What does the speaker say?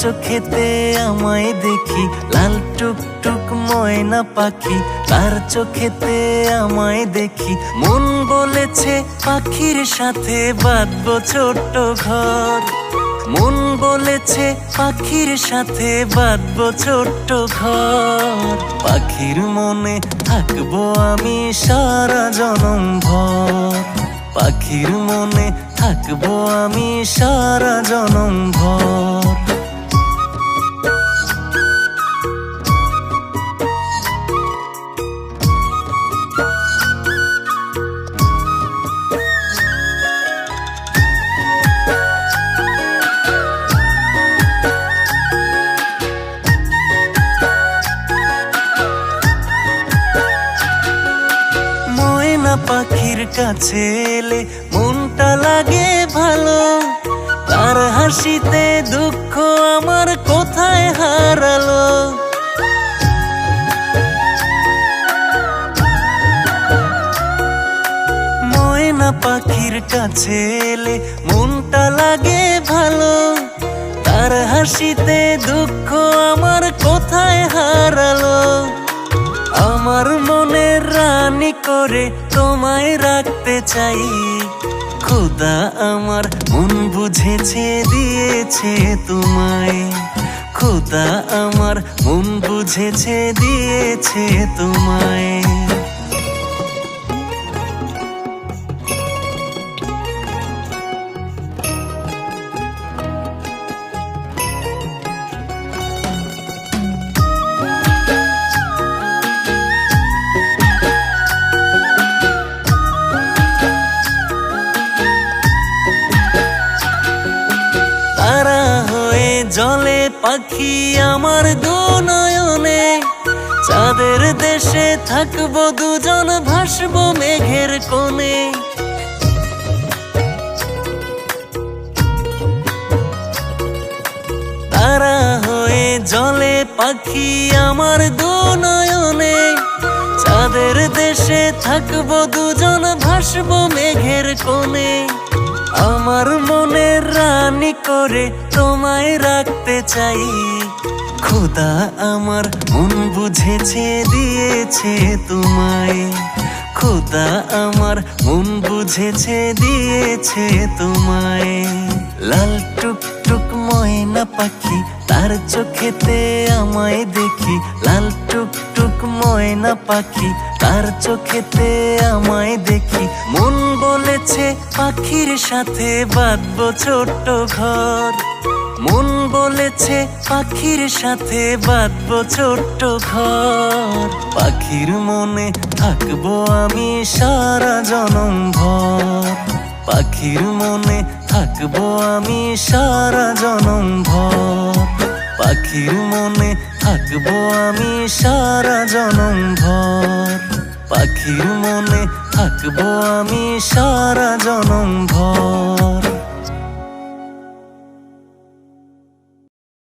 চোখেতে আমায় দেখি লাল টুকটুক ময়না পাখি, তার চোখেতে আমায় দেখি। মন বলেছে পাখির সাথে বাঁধবো ছোট্ট ঘর, মন বলেছে পাখির সাথে বাঁধবো ছোট্ট ঘর। পাখির মনে থাকবো আমি সারা জনম ভর, পাখির মনে থাকবো আমি সারা জনম ভর। পাখির কাছে এলে মনটা লাগে ভালো, তার হাসিতে দুঃখ আমার কোথায় হারালো। ময়না পাখির কাছে এলে মনটা লাগে ভালো, তার হাসিতে দুঃখ আমার কোথায় হারালো। আমার মনের রানী করে তোমায় রাখতে চাই, খোদা আমার মন বুঝেছে দিয়েছে তোমায়, খোদা আমার মন বুঝেছে দিয়েছে তোমায়। জলে পাখি আমার দু নয়নে, চাঁদের দেশে থাকবো দুজন ভাসবো মেঘের কোণে। তারা হয়ে জলে পাখি আমার দু নয়নে, চাঁদের দেশে থাকবো দুজন ভাসবো মেঘের কোণে। আমার মনের রানী করে তোমায় রাখতে চাই, খোদা আমার মন বুঝেছে দিয়েছে তোমায়, খোদা আমার মন বুঝেছে দিয়েছে তোমায়। লাল টুকটুক ময়না পাখি, তার চোখেতে আমায় দেখি লাল টুকটুক ময়না পাখি, তার চোখেতে আমায় দেখি। মন বলেছে পাখির সাথে বাঁধবো ছোট্ট ঘর, মন বলেছে পাখির সাথে বাঁধবো ছোট্ট ঘর। পাখির মনে থাকবো আমি সারা জনম ভর, পাখির মনে থাকবো আমি সারা জনম ভর, পাখির মনে থাকবো আমি সারা জনম ভর, পাখির মনে থাকবো আমি সারা জনম ভর।